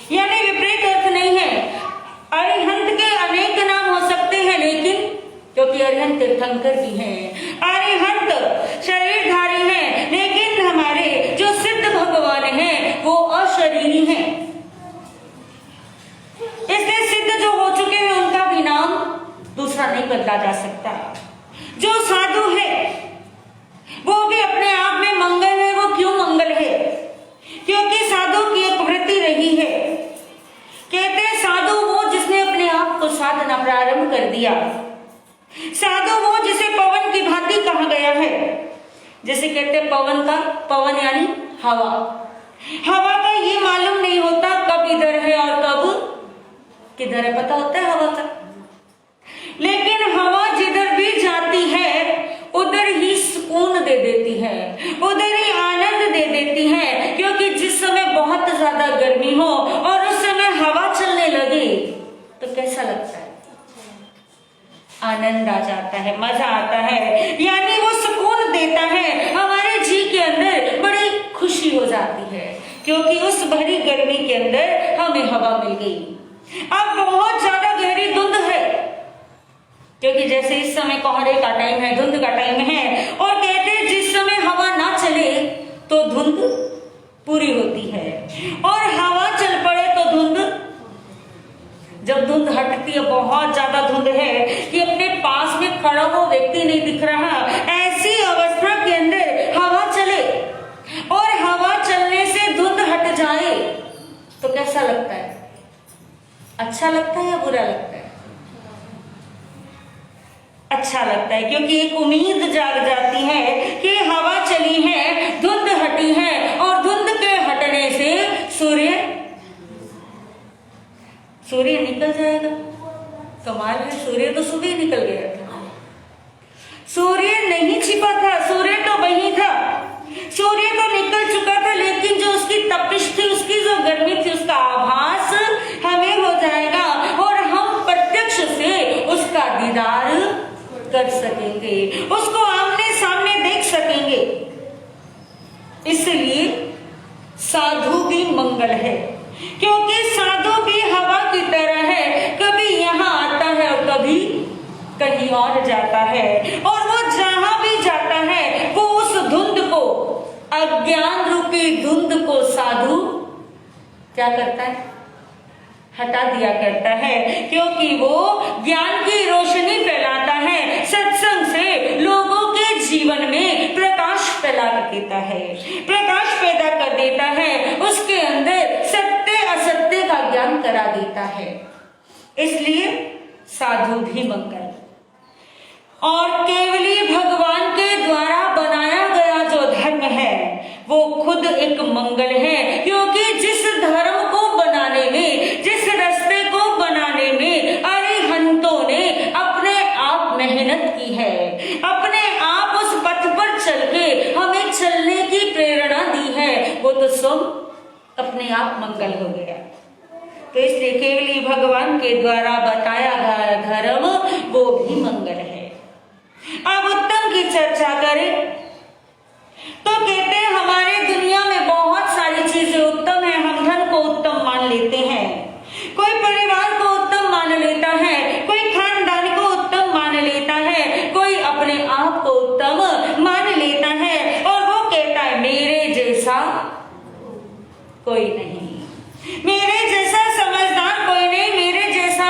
यानी विपरीत अर्थ नहीं है। अरिहंत के अनेक नाम हो सकते हैं, लेकिन क्योंकि अरिहंत तीर्थंकर भी हैं, अरिहंत शरीरधारी हैं, लेकिन हमारे जो सिद्ध भगवान हैं वो अशरीरी हैं। इसलिए सिद्ध जो हो चुके हैं उनका भी नाम दूसरा नहीं बदला जा सकता। जो साधु है वो भी अपने आप में मंगल है। वो क्यों मंगल है? क्योंकि साधु की एक वृत्ति रही है। कहते हैं साधु वो जिसने अपने आप को साधना प्रारंभ कर दिया। साधु वो जिसे पवन की भांति कहा गया है। जैसे कहते हैं पवन का, पवन यानी हवा। हवा का ये मालूम नहीं होता कब इधर है और कब किधर है, पता होता है हवा का। लेकिन हवा जिधर भी जाती है उधर ही सुकून दे देती है, उधर ही आनंद दे देती है। क्योंकि जिस समय बहुत ज्यादा गर्मी हो और उस समय हवा चलने लगे तो कैसा लगता है? आनंद आ जाता है, मजा आता है, यानी वो सुकून देता है। हमारे जी के अंदर बड़ी खुशी हो जाती है क्योंकि उस भरी गर्मी के अंदर हमें हवा मिल गई। अब बहुत ज्यादा गहरी धुंध है, क्योंकि जैसे इस समय कोहरे का टाइम है, धुंध का टाइम है, और कहते हैं जिस समय हवा ना चले तो धुंध पूरी होती है, और हवा चल पड़े तो धुंध, जब धुंध हटती है, बहुत ज्यादा धुंध है कि अपने पास में खड़ा हो व्यक्ति नहीं दिख रहा, ऐसी अवस्था के अंदर हवा चले और हवा चलने से धुंध हट जाए तो कैसा लगता है? अच्छा लगता है या बुरा लगता है? अच्छा लगता है, क्योंकि एक उम्मीद जाग जाती है कि हवा चली है, धुंध हटी है, और धुंध के हटने से सूर्य निकल जाएगा। कमाल है, सूर्य तो सुबह निकल गया था। सूर्य नहीं छिपा था, सूर्य तो वही था, सूर्य तो निकल चुका था, लेकिन जो उसकी तपिश थी, उसकी जो गर्मी थी, उसका आभास हमें हो जाएगा और हम प्रत्यक्ष से उसका दीदार कर सकेंगे, उसको आमने सामने देख सकेंगे। इसलिए साधु भी मंगल है, क्योंकि साधु भी हवा की तरह है, कभी यहाँ आता है और कभी कहीं और जाता है, और वो जहां भी जाता है वो उस धुंध को, अज्ञान रूपी धुंध को साधु क्या करता है? हटा दिया करता है, क्योंकि वो ज्ञान की रोशनी फैलाता है, सत्संग से लोगों के जीवन में प्रकाश फैला देता है, प्रकाश पैदा कर देता है, उसके अंदर सत्य असत्य का ज्ञान करा देता है। इसलिए साधु भी मंगल, और केवली भगवान के द्वारा बनाया गया जो धर्म है वो खुद एक मंगल है, क्योंकि जिस धर्म को बनाने में, जिस रास्ते को बनाने में अरिहंतों ने अपने आप मेहनत की है, अपने आप उस पथ पर चल के हमें चलने की प्रेरणा दी है, वो तो सब अपने आप मंगल हो गया। तो इसलिए केवली भगवान के द्वारा बताया गया धर्म वो भी मंगल है। अब उत्तम की चर्चा करें तो कहते हैं हमारे दुनिया में बहुत सारी चीजें उत्तम है। हम धन को उत्तम मान लेते हैं, कोई परिवार को उत्तम मान लेता है, कोई खानदान को उत्तम मान लेता है, कोई अपने आप को उत्तम मान लेता है, और वो कहता है मेरे जैसा कोई नहीं, मेरे जैसा समझदार कोई नहीं, मेरे जैसा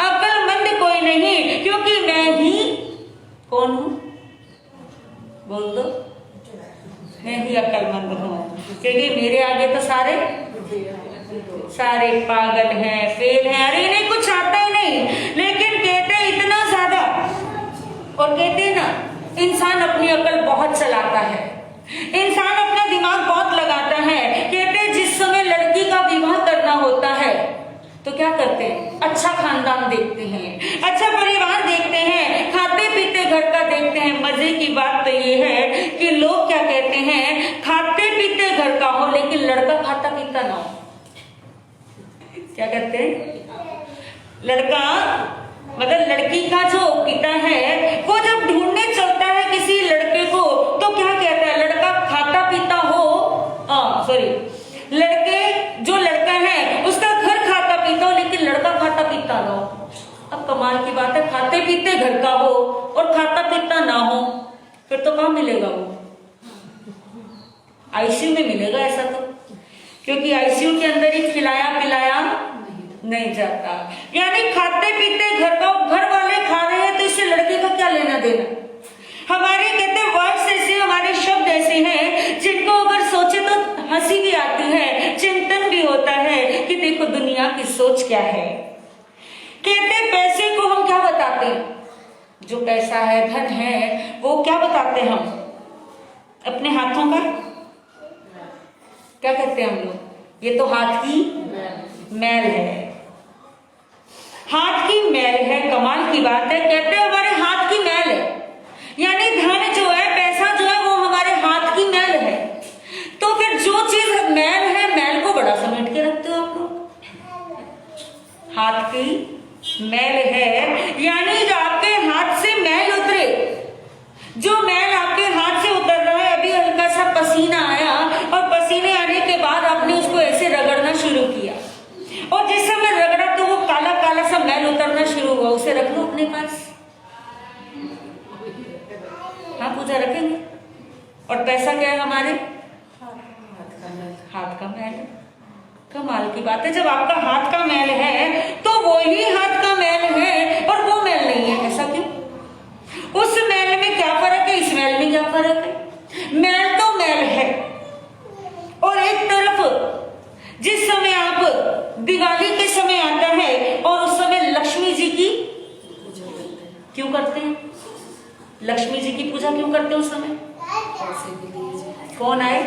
अक्लमंद कोई नहीं, क्योंकि मैं ही कौन हूं? बोल दो, मैं ही अक्लमंद हूँ, क्योंकि मेरे आगे तो सारे पागल हैं, फेल हैं, अरे इन्हें कुछ आता ही नहीं। लेकिन कहते हैं इतना ज्यादा, और कहते हैं ना इंसान अपनी अकल बहुत चलाता है, इंसान अपना दिमाग बहुत लगाता है। कहते हैं जिस समय लड़की का विवाह करना होता है तो क्या करते हैं? अच्छा खानदान देखते हैं, अच्छा परिवार देखते हैं, खाते पीते घर का देखते हैं। मजे की बात तो ये है कि लोग क्या कहते हैं, खाते पीते घर का हो लेकिन लड़का खाता पीता ना हो। क्या कहते हैं? लड़का मतलब लड़की का जो पिता है वो जब ढूंढने चलता है किसी लड़के को तो क्या कहता है? लड़का खाता पीता हो, सॉरी, लड़के जो लड़का है उसका लेकिन लड़का खाता पीता ना हो। अब कमाल की बात है, खाते पीते घर का हो और खाता पीता ना हो, फिर तो कहाँ मिलेगा वो? आईसीयू में मिलेगा ऐसा तो, क्योंकि आईसीयू के अंदर ही खिलाया पिलाया नहीं जाता। यानी खाते पीते घर का, घर वाले खा रहे हैं तो इससे लड़के का क्या लेना देना। हमारे कहते वर्ड्स ऐसे, हमारे शब्द ऐसे हैं जिनको अगर सोचे तो हंसी भी आती है, चिंतन भी होता है कि देखो दुनिया की सोच क्या है। कहते पैसे को हम क्या बताते हैं, जो पैसा है धन है वो क्या बताते हैं हम? अपने हाथों का क्या कहते हैं हम लोग? ये तो हाथ की मैल है, हाथ की मैल है। कमाल की बात है, कहते हैं हमारे हाथ की मैल है, यानी धन जो है, पैसा जो है वो हमारे हाथ की मैल है। तो फिर जो चीज मैल है, मैल को बड़ा समेट के रखते हो आप लोग। हाथ की मैल है यानी जो आपके हाथ से मैल उतरे, जो मैल आपके हाथ से उतर रहा है, अभी हल्का सा पसीना आया और पसीने आने के बाद आपने उसको ऐसे रगड़ना शुरू किया और जिस समय रगड़ा तो वो काला काला सा मैल उतरना शुरू हुआ, उसे रख लो अपने पास। हाँ, पूजा रखेंगे। और पैसा क्या है हमारे? हाथ का मैल है। कमाल की बात है, जब आपका हाथ का मैल है तो वो ही हाथ का मैल है और वो मैल नहीं है, ऐसा क्यों? उस मैल में क्या फर्क है, इस मैल में क्या फर्क है? मैल तो मैल है। और एक तरफ जिस समय आप दिवाली के समय आता है और उस समय लक्ष्मी जी की क्यों करते हैं? लक्ष्मी जी की पूजा क्यों करते हैं उस समय? कौन आए?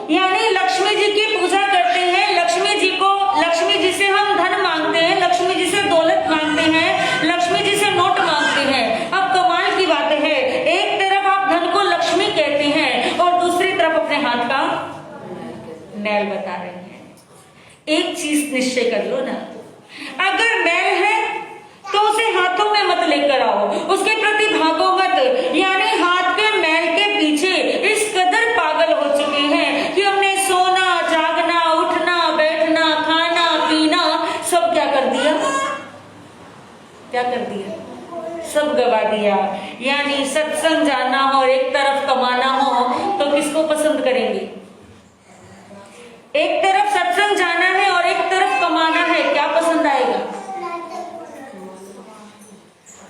यानी लक्ष्मी जी की पूजा करते हैं। लक्ष्मी जी को, लक्ष्मी जी से हम धन मांगते हैं, लक्ष्मी जी से दौलत मांगते हैं, लक्ष्मी जी से नोट मांगते हैं। अब कमाल की बात है, एक तरफ आप धन को लक्ष्मी कहते हैं और दूसरी तरफ अपने हाथ का मैल बता रहे हैं। एक चीज निश्चय कर लो ना, अगर मैल है तो उसे हाथों में मत लेकर आओ, उसके प्रति भागो मत। यानी हाथ के मैल के पीछे इस कदर पागल हो चुके हैं कि हमने सोना, जागना, उठना, बैठना, खाना, पीना सब क्या कर दिया? क्या कर दिया? सब गवा दिया। यानी सत्संग जाना हो और एक तरफ कमाना हो तो किसको पसंद करेंगे? एक तरफ सत्संग जाना है और एक तरफ कमाना है, क्या पसंद आएगा?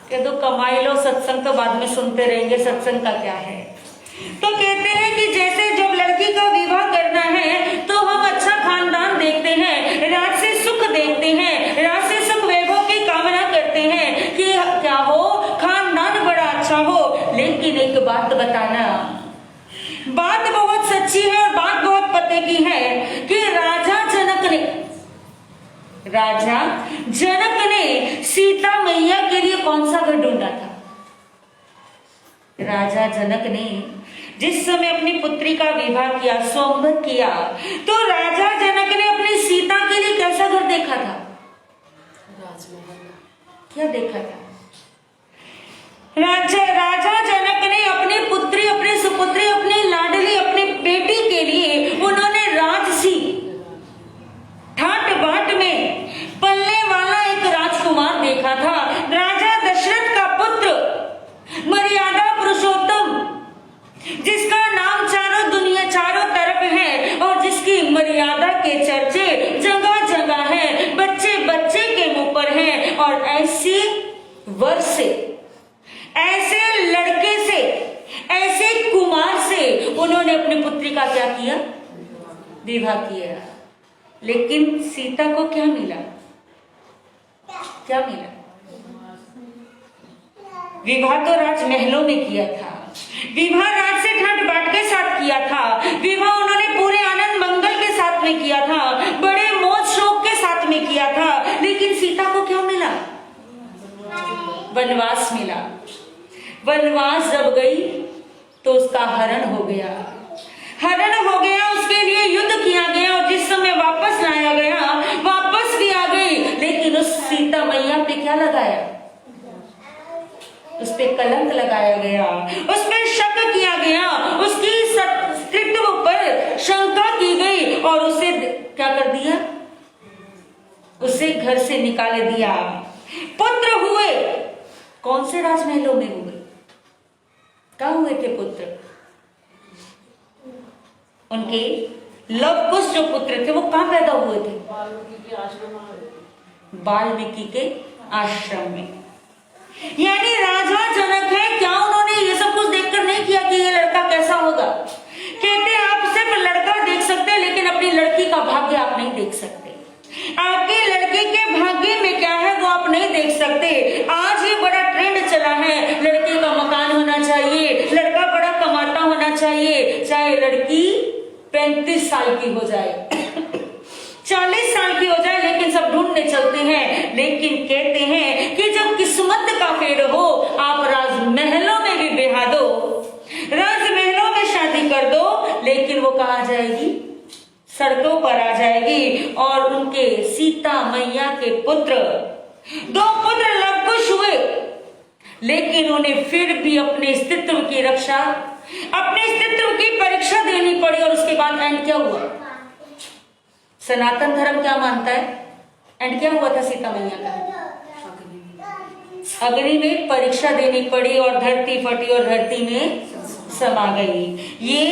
कह दो कमाई लो, सत्संग तो बाद में सुनते रहेंगे, सत्संग का क्या है। तो कहते हैं कि जैसे जब लड़की का विवाह करना है तो हम अच्छा खानदान देखते हैं, राज से सुख देखते हैं, राज से सुख वैभव की कामना करते हैं कि क्या हो, खानदान बड़ा अच्छा हो। लेकिन एक बात बताना, बात बहुत सच्ची है और बात बहुत पते की है कि राजा जनक ने सीता मैया के लिए कौन सा घर ढूंढा था? राजा जनक ने जिस समय अपनी पुत्री का विवाह किया, स्वयंवर किया, तो राजा जनक ने अपनी सीता के लिए कैसा घर देखा था? क्या देखा था? राजा जनक ने अपनी पुत्री, अपनी सुपुत्री, अपनी लाडली, अपनी बेटी के लिए उन्होंने राजसी ठाट बाट में पलने वाला एक राजकुमार देखा था। राजा दशरथ का पुत्र, मर्यादा पुरुषोत्तम, जिसका नाम चारों तरफ है और जिसकी मर्यादा के चर्चे जगह जगह है, बच्चे बच्चे के मुंह पर है। और ऐसी वर से, ऐसे लड़के से, ऐसे कुमार से उन्होंने अपनी पुत्री का क्या किया? विवाह किया। लेकिन सीता को क्या मिला? क्या मिला? विवाह तो राजमहलों में किया था, विवाह राज से ठाट बाट के साथ किया था, विवाह उन्होंने पूरे आनंद मंगल के साथ में किया था, बड़े मौज शौक के साथ में किया था। लेकिन सीता को क्या मिला? वनवास मिला। वनवास जब गई तो उसका हरण हो गया, उसके लिए युद्ध किया गया और जिस समय वापस लाया गया, वापस भी आ गई। लेकिन उस सीता मैया पे क्या लगाया? उस पे कलंक लगाया गया, उस पे शक किया गया, उसकी सत्कृत्व पर शंका की गई और उसे क्या कर दिया? उसे घर से निकाल दिया। पुत्र हुए, कौन से राजमहलों में हुए? कहाँ हुए थे पुत्र? उनके लव कुश जो पुत्र थे वो कहाँ पैदा हुए थे? वाल्मीकि के आश्रम में। यानी राजा जनक है, क्या उन्होंने ये सब कुछ देखकर नहीं किया कि ये लड़का कैसा होगा? कहते आप सिर्फ लड़का देख सकते हैं लेकिन अपनी लड़की का भाग्य आप नहीं देख सकते। आपके लड़के के भाग्य में क्या है वो आप नहीं देख सकते। आज ये बड़ा ट्रेंड चला है, लड़के का मकान होना चाहिए, लड़का बड़ा कमाता होना चाहिए, चाहे लड़की 35 साल की हो जाए 40 साल की हो जाए, लेकिन सब ढूंढने चलते हैं। लेकिन कहते हैं कि जब किस्मत का फेर हो, आप राजमहलों में भी बिहा दो, राजमहलों में शादी कर दो, लेकिन वो कहाँ जाएगी? सड़कों पर आ जाएगी। और उनके सीता मैया के पुत्र, 2 पुत्र लवकुश हुए, लेकिन उन्हें फिर भी अपने अस्तित्व की रक्षा, अपने अस्तित्व की परीक्षा देनी पड़ी। और उसके बाद एंड क्या हुआ? सनातन धर्म क्या मानता है? एंड क्या हुआ था सीता मैया का? अग्नि में परीक्षा देनी पड़ी और धरती फटी और धरती में समा गई। ये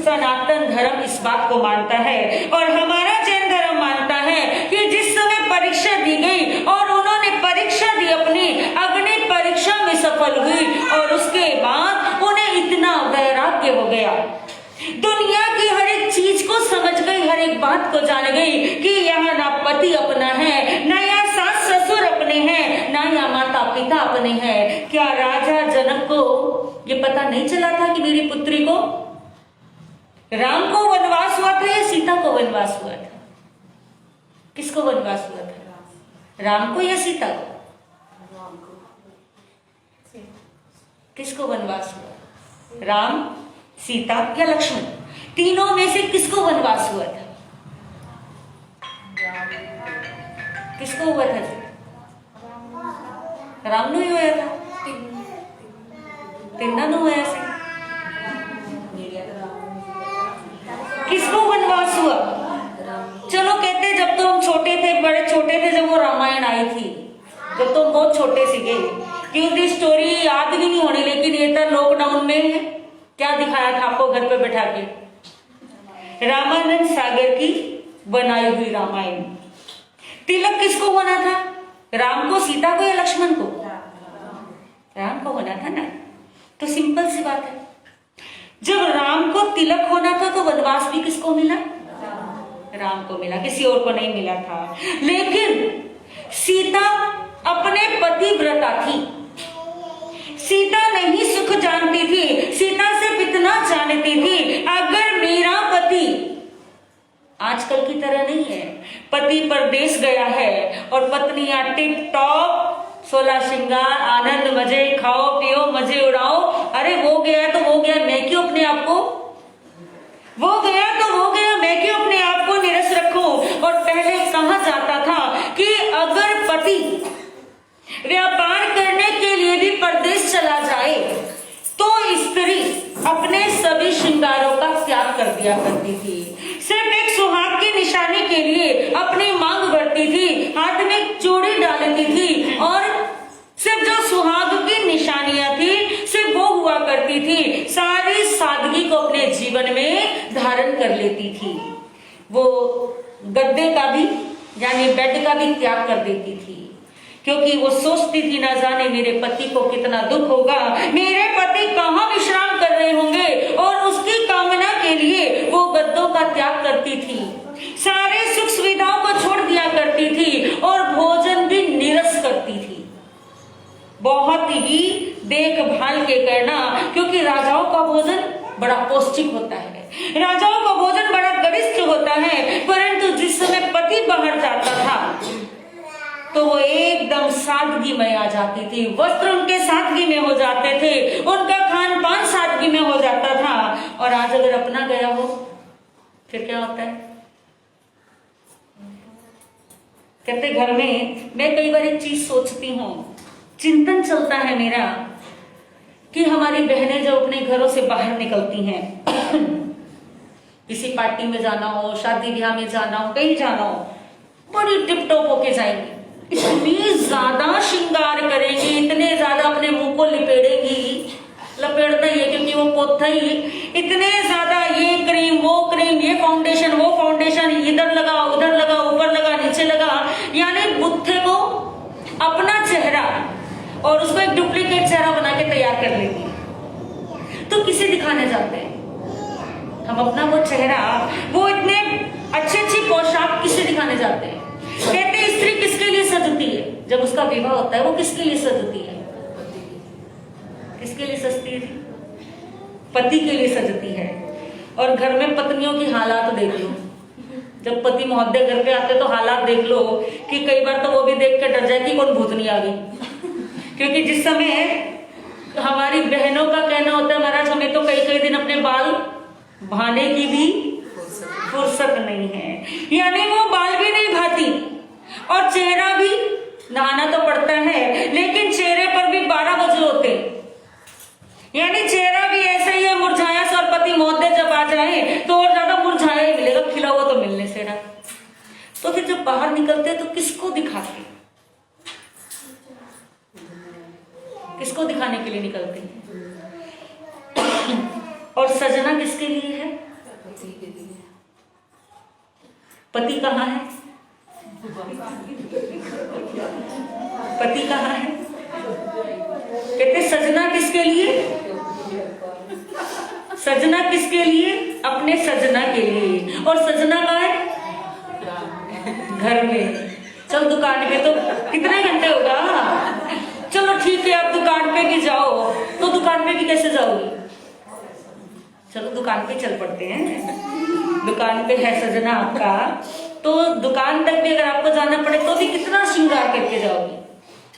सनातन धर्म इस बात को मानता है। और हमारा जैन धर्म मानता है कि जिस समय परीक्षा दी गई और उन्होंने परीक्षा दी, अपनी अग्नि परीक्षा में सफल हुई, और उसके बाद उन्हें इतना वैराग्य हो गया, दुनिया की हर एक चीज को समझ गई, हर एक बात को जान गई कि यहाँ ना पति अपना है, ना यहाँ सास ससुर अपने हैं, ना यहाँ माता पिता अपने हैं। क्या राजा जनक को ये पता नहीं चला था कि मेरी पुत्री को, राम को वनवास हुआ था या सीता को वनवास हुआ था? किसको वनवास हुआ था? राम को या सीता को? किसको वनवास हुआ? राम, सीता या लक्ष्मण? तीनों में से किसको वनवास हुआ था? किसको हुआ था जी? राम नु होया था, तिन्ना नु होया से। किसको वनवास हुआ? चलो कहते जब तो हम छोटे थे, बड़े छोटे थे, जब वो रामायण आई थी, जब तो हम बहुत छोटे सीगे, क्योंकि स्टोरी याद भी नहीं होनी, लेकिन ये तो लॉकडाउन में क्या दिखाया था आपको घर पे बैठा के? रामानंद सागर की बनाई हुई रामायण। तिलक किसको होना था? राम को, सीता को या लक्ष्मण को? राम को होना था ना। तो सिंपल सी बात है, जब राम को तिलक होना था तो वनवास भी किसको मिला? राम को मिला, किसी और को नहीं मिला था। लेकिन सीता अपने पतिव्रता थी, सीता नहीं सुख जानती थी, सीता सिर्फ इतना जानती थी, अगर मेरा पति आजकल की तरह नहीं है, पति परदेश गया है और पत्नियां टिप टॉप 16 श्रृंगार, आनंद, मजे, खाओ पियो, मजे उड़ाओ, अरे वो गया तो वो गया, मैं क्यों अपने आप को, वो गया तो वो गया, मैं क्यों अपने आप को निरस रखूं? और पहले कहा जाता था कि अगर पति व्यापार करने के लिए भी परदेश चला जाए तो स्त्री अपने सभी श्रृंगारों का त्याग कर दिया करती थी, सिर्फ एक सुहाग की निशानी के लिए अपनी मांग भरती थी, हाथ में चूड़ी डालती थी, और सिर्फ जो सुहाग की निशानियां थी सिर्फ वो हुआ करती थी, सारी सादगी को अपने जीवन में धारण कर लेती थी। वो गद्दे का भी यानी बेड का भी त्याग कर देती थी, क्योंकि वो सोचती थी ना जाने मेरे पति को कितना दुख होगा, मेरे पति कहाँ विश्राम कर रहे होंगे, और उसकी कामना के लिए वो गद्दों का त्याग करती थी, सारे सुख सुविधाओं को छोड़ दिया करती थी, और भोजन भी निरस करती थी, बहुत ही देखभाल के करना, क्योंकि राजाओं का भोजन बड़ा पौष्टिक होता है, राजाओं का भोजन बड़ा गरिष्ठ होता है। परंतु जिस समय पति बाहर जाता था तो वो एकदम सादगी में आ जाती थी, वस्त्र उनके सादगी में हो जाते थे, उनका खान पान सादगी में हो जाता था। और आज अगर अपना गया हो फिर क्या होता है? कहते घर में, मैं कई बार एक चीज सोचती हूँ, चिंतन चलता है मेरा कि हमारी बहनें जो अपने घरों से बाहर निकलती हैं, किसी पार्टी में जाना हो, शादी ब्याह में जाना हो, कहीं जाना हो, बड़ी टिप टॉप होके जाएंगी, इतनी ज्यादा श्रृंगार करेंगी, इतने ज्यादा अपने मुंह को लिपेड़ेंगी, लपेटना ही है क्योंकि वो पोथा ही, इतने ज्यादा ये क्रीम वो क्रीम, ये फाउंडेशन वो फाउंडेशन, इधर लगा उधर लगा ऊपर लगा नीचे लगा, यानी बुत्थे को अपना चेहरा और उसको एक डुप्लीकेट चेहरा बना के तैयार कर लेंगी। तो किसे दिखाने जाते हैं हम अपना वो चेहरा, वो इतने अच्छी अच्छी पोशाक किसे दिखाने जाते हैं? कहते हैं स्त्री किसके लिए सजती है जब उसका विवाह होता है? वो किसके लिए सजती है? किसके लिए सजती है? पति के लिए सजती है। और घर में पत्नियों की हालात देख लो, जब पति महोदय घर पे आते तो हालात देख लो कि कई बार तो वो भी देख कर डर जाए कि कौन भूतनी आ गई। क्योंकि जिस समय हमारी बहनों का कहना होता है महाराज हमें तो कई कई दिन अपने बाल भाने की भी फुर्सत नहीं है, यानी वो बाल भी नहीं भाती और चेहरा भी, नहाना तो पड़ता है लेकिन चेहरे पर भी 12 बजे होते, यानी चेहरा भी ऐसा ही है मुरझाया सा, और पति महोदय जब आ जाए तो और ज्यादा मुरझाया ही मिलेगा, खिला हुआ तो मिलने से ना। तो फिर जब बाहर निकलते हैं तो किसको दिखाते, किसको दिखाने के लिए निकलते हैं? और सजना किसके लिए है? पति कहाँ है? पति कहाँ है? कहते सजना किसके लिए? सजना किसके लिए? अपने सजना के लिए। और सजना कहाँ है? घर में। चल दुकान पे तो कितने घंटे होगा? चलो ठीक है आप दुकान पे भी जाओ, तो दुकान पे भी कैसे जाओगी? चलो दुकान पे चल पड़ते हैं, दुकान पे है सजना आपका, तो दुकान तक भी अगर आपको जाना पड़े तो भी कितना श्रृंगार करके जाओगी?